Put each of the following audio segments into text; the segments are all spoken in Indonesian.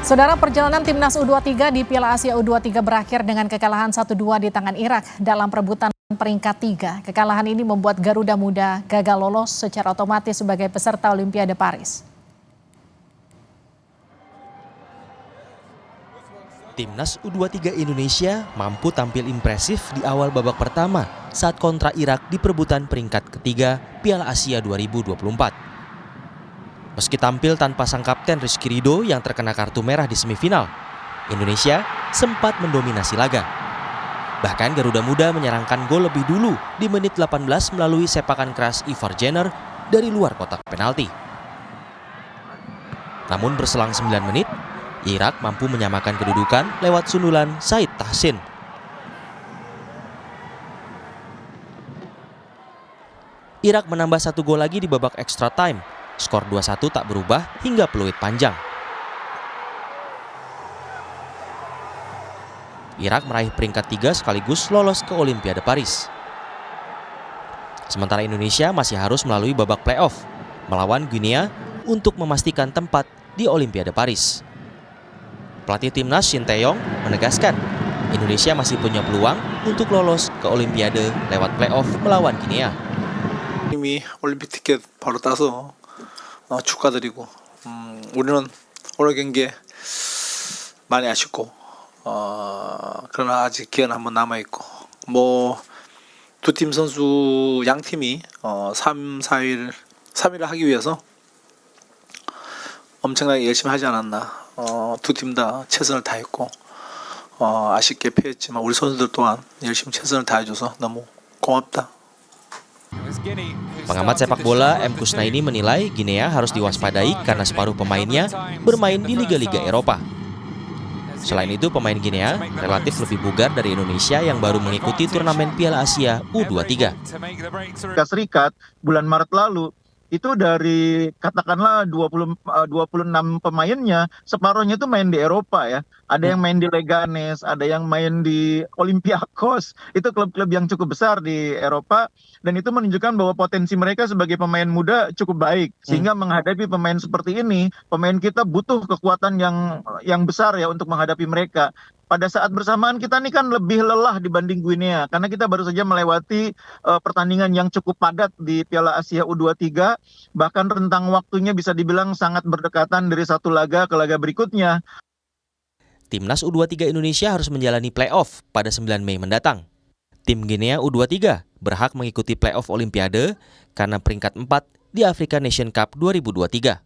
Saudara, perjalanan timnas U23 di Piala Asia U23 berakhir dengan kekalahan 1-2 di tangan Irak dalam perebutan peringkat 3. Kekalahan ini membuat Garuda Muda gagal lolos secara otomatis sebagai peserta Olimpiade Paris. Timnas U23 Indonesia mampu tampil impresif di awal babak pertama saat kontra Irak di perebutan peringkat ketiga Piala Asia 2024. Meski tampil tanpa sang kapten Rizky Ridho yang terkena kartu merah di semifinal, Indonesia sempat mendominasi laga. Bahkan Garuda Muda menyerangkan gol lebih dulu di menit 18 melalui sepakan keras Ivar Jenner dari luar kotak penalti. Namun berselang 9 menit, Irak mampu menyamakan kedudukan lewat sundulan Said Tahsin. Irak menambah 1 gol lagi di babak extra time. Skor 2-1 tak berubah hingga peluit panjang. Irak meraih peringkat 3 sekaligus lolos ke Olimpiade Paris. Sementara Indonesia masih harus melalui babak playoff melawan Guinea untuk memastikan tempat di Olimpiade Paris. Pelatih timnas Shin Tae-yong menegaskan Indonesia masih punya peluang untuk lolos ke Olimpiade lewat playoff melawan Guinea. 이미 올림픽 티켓 바로 따서 축하드리고 우리는 오늘 경기에 많이 아쉽고 그러나 아직 기회는 한번 남아 있고 두 팀 선수 양 팀이 3일을 하기 위해서 엄청나게 열심히 하지 않았나. 두 팀 다 최선을 다했고 아쉽게 패했지만 우리 선수들 또한 열심히 최선을 다해줘서 너무 고맙다. Pengamat sepak bola M. Kusnaini menilai Guinea harus diwaspadai karena separuh pemainnya bermain di liga-liga Eropa. Selain itu, pemain Guinea relatif lebih bugar dari Indonesia yang baru mengikuti turnamen Piala Asia U23. Serikat bulan Maret lalu itu dari katakanlah 26 pemainnya, separuhnya itu main di Eropa ya. Ada yang main di Leganes, ada yang main di Olympiakos. Itu klub-klub yang cukup besar di Eropa dan itu menunjukkan bahwa potensi mereka sebagai pemain muda cukup baik. Sehingga menghadapi pemain seperti ini, pemain kita butuh kekuatan yang besar ya untuk menghadapi mereka. Pada saat bersamaan kita nih kan lebih lelah dibanding Guinea karena kita baru saja melewati pertandingan yang cukup padat di Piala Asia U23, bahkan rentang waktunya bisa dibilang sangat berdekatan dari satu laga ke laga berikutnya. Timnas U23 Indonesia harus menjalani playoff pada 9 Mei mendatang. Tim Guinea U23 berhak mengikuti playoff Olimpiade karena peringkat 4 di Africa Nation Cup 2023.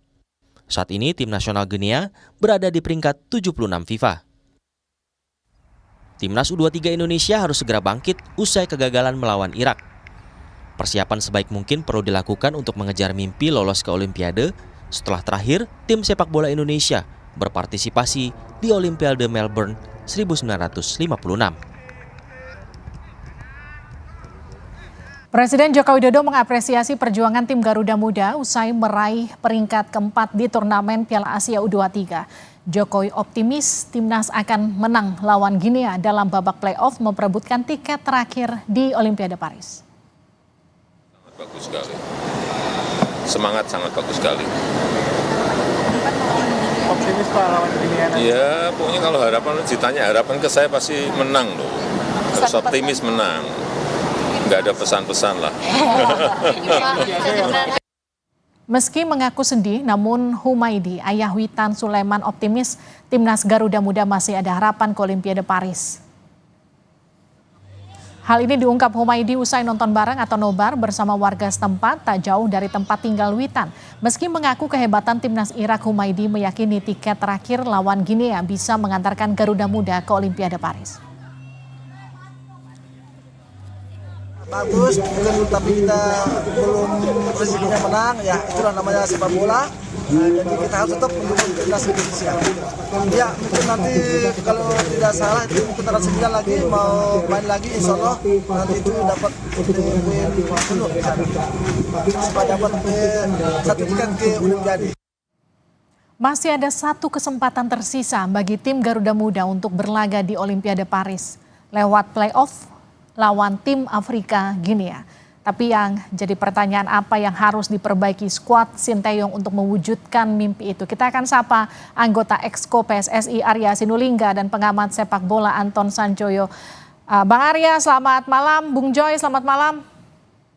Saat ini tim nasional Guinea berada di peringkat 76 FIFA. Timnas U23 Indonesia harus segera bangkit usai kegagalan melawan Irak. Persiapan sebaik mungkin perlu dilakukan untuk mengejar mimpi lolos ke Olimpiade setelah terakhir tim sepak bola Indonesia berpartisipasi di Olimpiade Melbourne 1956. Presiden Joko Widodo mengapresiasi perjuangan tim Garuda Muda usai meraih peringkat keempat di turnamen Piala Asia U23. Jokowi optimis timnas akan menang lawan Guinea dalam babak playoff memperebutkan tiket terakhir di Olimpiade Paris. Bagus sekali. Semangat sangat bagus sekali. Optimis Pak lawan Guinea. Iya, pokoknya kalau ditanya harapan ke saya pasti menang loh. Harus optimis menang. Nggak ada pesan-pesan lah. Meski mengaku sedih, namun Humaydi, ayah Witan Sulaiman optimis timnas Garuda Muda masih ada harapan ke Olimpiade Paris. Hal ini diungkap Humaydi usai nonton bareng atau nobar bersama warga setempat tak jauh dari tempat tinggal Witan. Meski mengaku kehebatan timnas Irak, Humaydi meyakini tiket terakhir lawan Guinea bisa mengantarkan Garuda Muda ke Olimpiade Paris. Bagus, tapi kita belum rezekinya menang, ya itulah namanya sepak bola. Jadi kita harus tetap mendukung timnas Indonesia. Ya mungkin nanti kalau tidak salah itu putaran 9 lagi mau main lagi, insya Allah nanti itu dapat poin penuh supaya dapat satu tiket ke Olimpiade. Masih ada satu kesempatan tersisa bagi tim Garuda Muda untuk berlaga di Olimpiade Paris lewat playoff lawan tim Afrika Guinea. Tapi yang jadi pertanyaan apa yang harus diperbaiki skuad Sinteyong untuk mewujudkan mimpi itu. Kita akan sapa anggota Exco PSSI Arya Sinulinga dan pengamat sepak bola Anton Sanjoyo. Bang Arya, selamat malam. Bung Joy, selamat malam.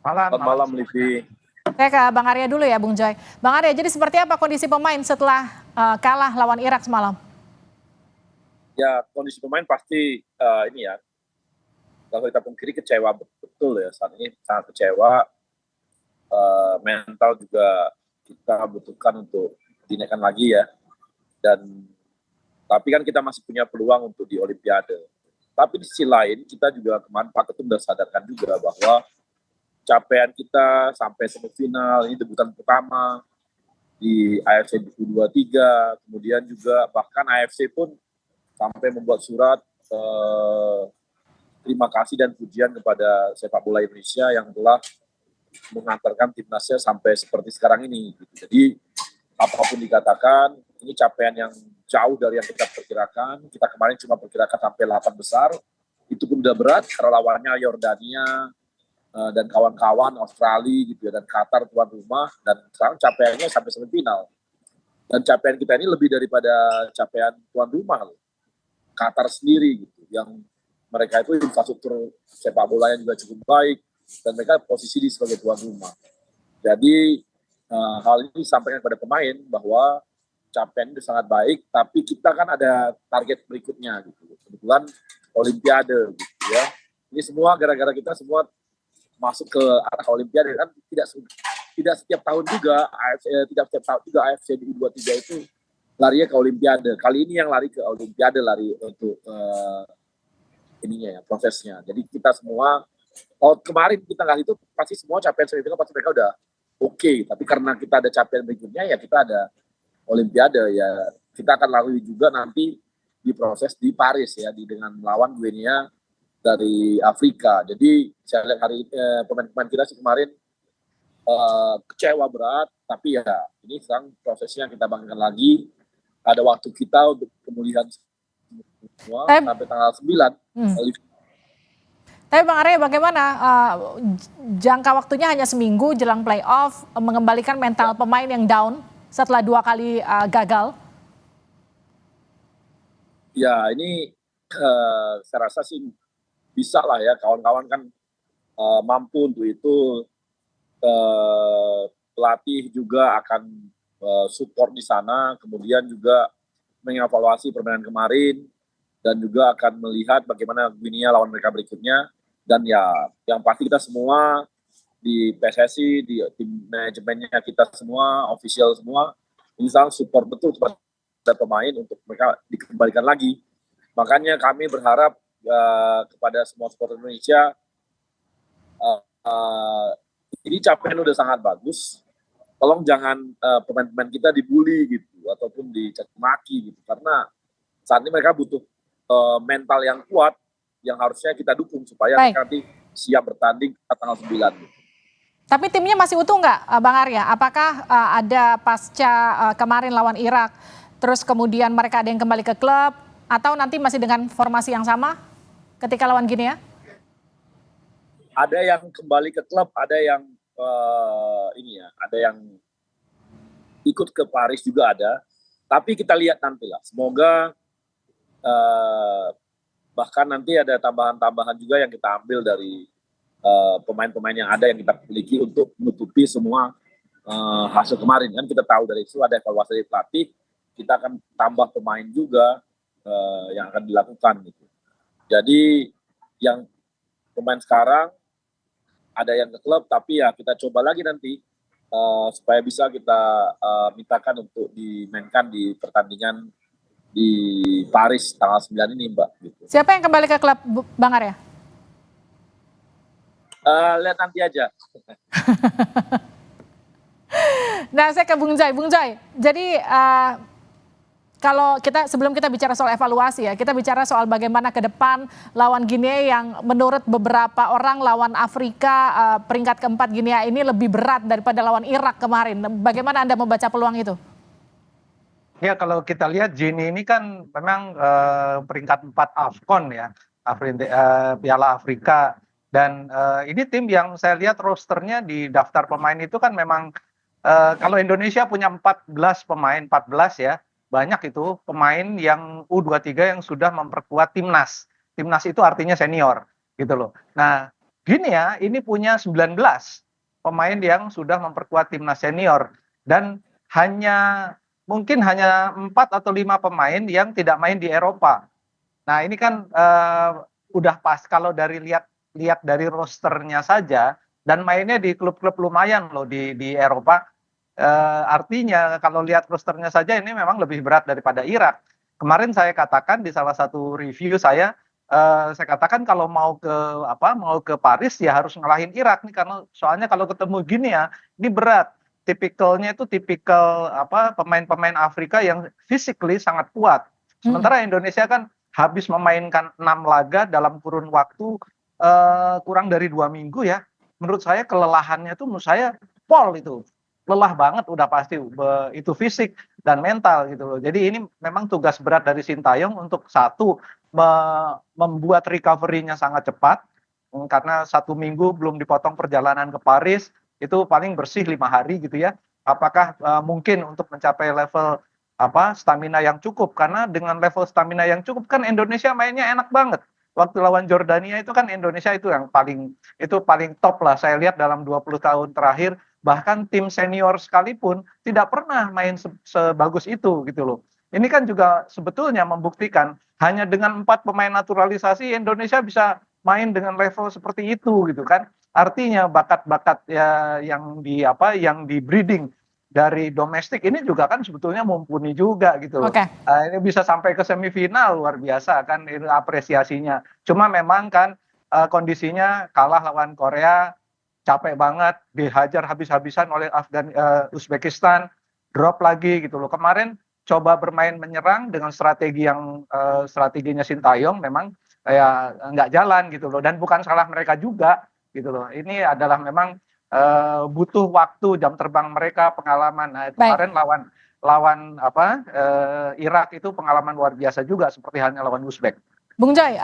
Selamat malam, Livi. Saya ke Bang Arya dulu ya, Bung Joy. Bang Arya, jadi seperti apa kondisi pemain setelah kalah lawan Irak semalam? Ya, kondisi pemain pasti ini ya, kalau kita pungkiri kecewa betul ya, saat ini sangat kecewa. Mental juga kita butuhkan untuk dinaikkan lagi ya. Tapi kan kita masih punya peluang untuk di Olimpiade. Tapi di sisi lain kita juga kemarin Pak Ketum sudah sadarkan juga bahwa capaian kita sampai semifinal, ini debutan pertama di AFC U23, kemudian juga bahkan AFC pun sampai membuat surat terima kasih dan pujian kepada sepak bola Indonesia yang telah mengantarkan timnasnya sampai seperti sekarang ini. Jadi apapun dikatakan, ini capaian yang jauh dari yang kita perkirakan. Kita kemarin cuma perkirakan sampai 8 besar, itu pun udah berat karena lawannya Yordania dan kawan-kawan Australia gitu ya, dan Qatar tuan rumah, dan sekarang capaiannya sampai semifinal. Dan capaian kita ini lebih daripada capaian tuan rumah loh. Qatar sendiri gitu, yang mereka itu infrastruktur sepak bola yang juga cukup baik dan mereka posisi di sebagai tuan rumah. Jadi hal ini disampaikan kepada pemain bahwa capaian itu sangat baik, tapi kita kan ada target berikutnya gitu. Kebetulan Olimpiade gitu ya. Ini semua gara-gara kita semua masuk ke arah Olimpiade kan, tidak setiap tahun juga AFC di U23 itu larinya ke Olimpiade. Kali ini yang lari ke Olimpiade, lari untuk ininya ya, prosesnya. Jadi kita semua, kemarin kita nggak itu pasti semua capaian semifinal pasti mereka udah oke. Tapi karena kita ada capaian berikutnya ya kita ada Olimpiade ya, kita akan lalui juga nanti di proses di Paris ya, dengan lawan Guinea dari Afrika. Jadi saya lihat hari pemain-pemain kita sih kemarin kecewa berat, tapi ya ini sekarang prosesnya kita bangkitkan lagi. Ada waktu kita untuk pemulihan semua sampai tanggal 9. Tapi Bang Arya, bagaimana jangka waktunya hanya seminggu jelang playoff, mengembalikan mental pemain yang down setelah 2 kali gagal? Ya ini saya rasa sih bisa lah ya, kawan-kawan kan mampu untuk itu. Pelatih juga akan support di sana, kemudian juga mengevaluasi permainan kemarin, dan juga akan melihat bagaimana Guinea lawan mereka berikutnya. Dan ya yang pasti kita semua di PSSI, di tim manajemennya kita semua, official semua, misal support betul kepada pemain untuk mereka dikembalikan lagi. Makanya kami berharap kepada semua supporter Indonesia, ini capaian udah sangat bagus. Tolong jangan pemain-pemain kita dibully gitu, ataupun dicaci maki gitu, karena saat ini mereka butuh mental yang kuat yang harusnya kita dukung supaya mereka nanti siap bertanding tanggal 9. Tapi timnya masih utuh nggak, Bang Arya? Apakah ada pasca kemarin lawan Irak, terus kemudian mereka ada yang kembali ke klub, atau nanti masih dengan formasi yang sama ketika lawan Guinea? Ada yang kembali ke klub, ada yang ada yang ikut ke Paris juga ada. Tapi kita lihat nanti lah. Semoga bahkan nanti ada tambahan-tambahan juga yang kita ambil dari pemain-pemain yang ada yang kita miliki untuk menutupi semua hasil kemarin. Kan kita tahu dari itu ada evaluasi dari pelatih, kita akan tambah pemain juga yang akan dilakukan gitu. Jadi yang pemain sekarang ada yang ke klub, tapi ya kita coba lagi nanti supaya bisa kita mintakan untuk dimainkan di pertandingan di Paris tanggal 9 ini, Mbak. Gitu. Siapa yang kembali ke klub, Bang Arya? Lihat nanti aja. Nah, saya ke Bung Joy. Bung Joy, jadi kalau sebelum kita bicara soal evaluasi ya, kita bicara soal bagaimana ke depan lawan Guinea yang menurut beberapa orang lawan Afrika peringkat keempat Guinea ini lebih berat daripada lawan Irak kemarin. Bagaimana Anda membaca peluang itu? Ya, kalau kita lihat Guinea ini kan memang peringkat 4 AFCON ya, Piala Afrika Dan ini tim yang saya lihat rosternya di daftar pemain itu kan memang kalau Indonesia punya 14 pemain, 14 ya, banyak itu pemain yang U23 yang sudah memperkuat timnas. Timnas itu artinya senior gitu loh. Nah, Guinea ini punya 19 pemain yang sudah memperkuat timnas senior dan mungkin hanya 4 atau 5 pemain yang tidak main di Eropa. Nah, ini kan udah pas kalau lihat dari rosternya saja dan mainnya di klub-klub lumayan loh di Eropa. Artinya kalau lihat rosternya saja ini memang lebih berat daripada Irak. Kemarin saya katakan di salah satu review saya katakan kalau mau ke Paris ya harus ngalahin Irak nih karena soalnya kalau ketemu Guinea ini berat. Tipikalnya itu tipikal pemain-pemain Afrika yang physically sangat kuat. Sementara Indonesia kan habis memainkan 6 laga dalam kurun waktu kurang dari 2 minggu ya. Menurut saya kelelahannya tuh menurut saya pol itu. Lelah banget udah pasti itu fisik dan mental gitu loh. Jadi ini memang tugas berat dari Sintayong untuk membuat recovery-nya sangat cepat karena 1 minggu belum dipotong perjalanan ke Paris itu paling bersih 5 hari gitu ya. Apakah mungkin untuk mencapai level stamina yang cukup karena dengan level stamina yang cukup kan Indonesia mainnya enak banget. Waktu lawan Jordania itu kan Indonesia itu yang paling top lah saya lihat dalam 20 tahun terakhir. Bahkan tim senior sekalipun tidak pernah main sebagus itu gitu loh. Ini kan juga sebetulnya membuktikan hanya dengan 4 pemain naturalisasi Indonesia bisa main dengan level seperti itu gitu kan. Artinya bakat-bakat ya yang di breeding dari domestik ini juga kan sebetulnya mumpuni juga gitu loh. Ini bisa sampai ke semifinal luar biasa kan itu apresiasinya. Cuma memang kan kondisinya kalah lawan Korea capek banget, dihajar habis-habisan oleh Uzbekistan, drop lagi gitu loh. Kemarin coba bermain menyerang dengan strateginya Sintayong memang ya nggak jalan gitu loh dan bukan salah mereka juga gitu loh. Ini adalah memang butuh waktu, jam terbang mereka, pengalaman. Nah, kemarin lawan Irak itu pengalaman luar biasa juga seperti halnya lawan Uzbek. Bung Joy,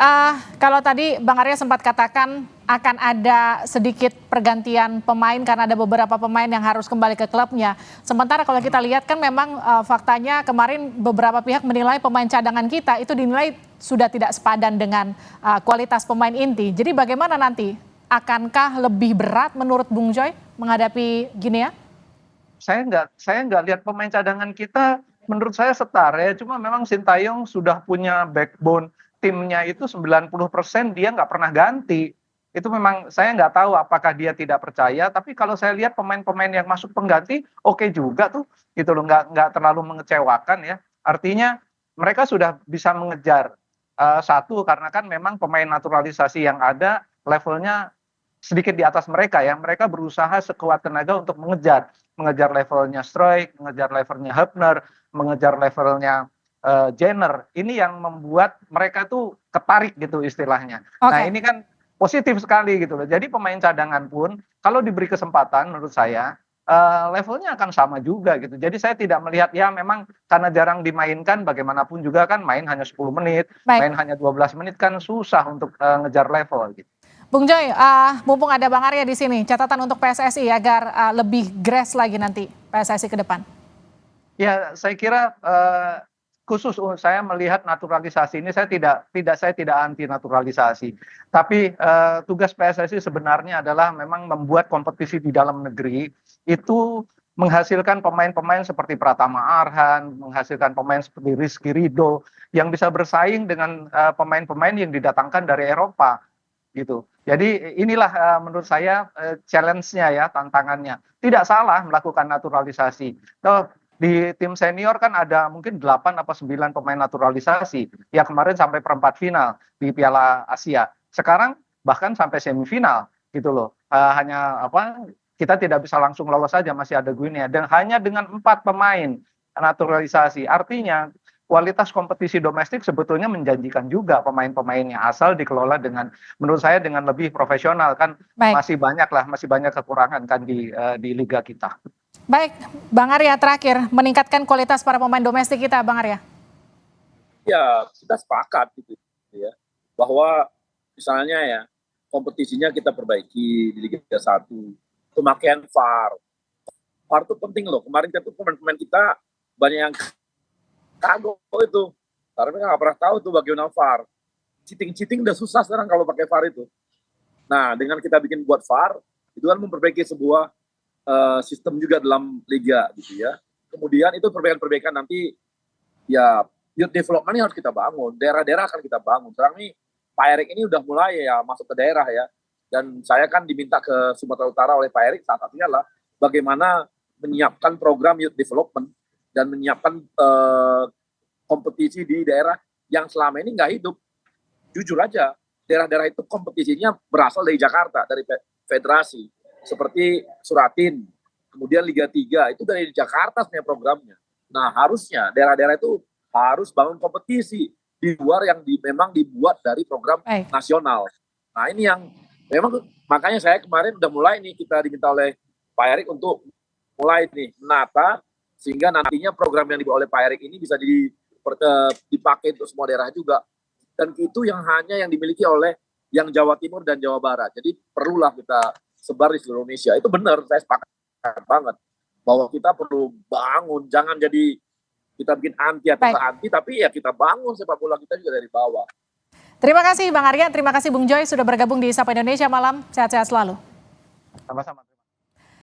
kalau tadi Bang Arya sempat katakan akan ada sedikit pergantian pemain karena ada beberapa pemain yang harus kembali ke klubnya. Sementara kalau kita lihat kan memang faktanya kemarin beberapa pihak menilai pemain cadangan kita itu dinilai sudah tidak sepadan dengan kualitas pemain inti. Jadi bagaimana nanti? Akankah lebih berat menurut Bung Joy menghadapi Guinea? Saya nggak lihat pemain cadangan kita, menurut saya setara ya. Cuma memang Sintayong sudah punya backbone timnya itu 90% dia nggak pernah ganti. Itu memang saya nggak tahu apakah dia tidak percaya. Tapi kalau saya lihat pemain-pemain yang masuk pengganti oke juga tuh, gitu loh, nggak terlalu mengecewakan ya. Artinya mereka sudah bisa mengejar satu karena kan memang pemain naturalisasi yang ada levelnya sedikit di atas mereka ya. Mereka berusaha sekuat tenaga untuk mengejar levelnya Struijk, mengejar levelnya Hübner, mengejar levelnya Jenner. Ini yang membuat mereka tuh ketarik gitu istilahnya. Nah ini kan positif sekali gitu loh. Jadi pemain cadangan pun kalau diberi kesempatan menurut saya levelnya akan sama juga gitu. Jadi saya tidak melihat ya memang karena jarang dimainkan bagaimanapun juga kan main hanya 10 menit, main hanya 12 menit kan susah untuk ngejar level gitu. Bung Joy, mumpung ada Bang Arya di sini, catatan untuk PSSI agar lebih grass lagi nanti PSSI ke depan. Ya, saya kira khusus saya melihat naturalisasi ini saya tidak anti naturalisasi. Tapi tugas PSSI sebenarnya adalah memang membuat kompetisi di dalam negeri itu menghasilkan pemain-pemain seperti Pratama Arhan, menghasilkan pemain seperti Rizky Ridho yang bisa bersaing dengan pemain-pemain yang didatangkan dari Eropa gitu. Jadi inilah menurut saya challenge-nya ya, tantangannya. Tidak salah melakukan naturalisasi. Di tim senior kan ada mungkin 8 atau 9 pemain naturalisasi. Ya kemarin sampai perempat final di Piala Asia. Sekarang bahkan sampai semifinal gitu loh. Kita tidak bisa langsung lolos saja, masih ada Guinea. Dan hanya dengan 4 pemain naturalisasi. Artinya kualitas kompetisi domestik sebetulnya menjanjikan juga pemain-pemainnya asal dikelola dengan menurut saya dengan lebih profesional kan. Masih banyak kekurangan kan di liga kita. Baik, Bang Arya terakhir meningkatkan kualitas para pemain domestik kita, Bang Arya. Ya kita sepakat gitu ya bahwa misalnya ya kompetisinya kita perbaiki di Liga 1. Pemakaian VAR. VAR itu penting loh. Kemarin itu pemain-pemain kita banyak yang kagok itu. Karena mereka nggak pernah tahu tuh bagaimana VAR. Cheating udah susah sekarang kalau pakai VAR itu. Nah, dengan kita bikin buat VAR, itu kan memperbaiki sebuah sistem juga dalam liga gitu ya. Kemudian itu perbaikan-perbaikan nanti ya youth development ini harus kita bangun. Daerah-daerah akan kita bangun. Sekarang ini Pak Erik ini udah mulai ya masuk ke daerah ya. Dan saya kan diminta ke Sumatera Utara oleh Pak Erik, salah satunya adalah bagaimana menyiapkan program youth development dan menyiapkan kompetisi di daerah yang selama ini nggak hidup. Jujur aja, daerah-daerah itu kompetisinya berasal dari Jakarta, dari federasi. Seperti Suratin, kemudian Liga 3, itu dari Jakarta sebenarnya programnya. Nah, harusnya daerah-daerah itu harus bangun kompetisi di luar yang memang dibuat dari program nasional. Nah, ini yang memang makanya saya kemarin udah mulai nih, kita diminta oleh Pak Erik untuk mulai nih menata, sehingga nantinya program yang dibawa oleh Pak Erik ini bisa dipakai untuk semua daerah juga. Dan itu yang hanya yang dimiliki oleh yang Jawa Timur dan Jawa Barat. Jadi perlulah kita sebar di seluruh Indonesia. Itu benar, saya sepakat banget bahwa kita perlu bangun, jangan jadi kita bikin anti atau anti, tapi ya kita bangun sepak bola kita juga dari bawah. Terima kasih Bang Arya, terima kasih Bung Joy sudah bergabung di Sapa Indonesia Malam. Sehat-sehat selalu. Sama-sama.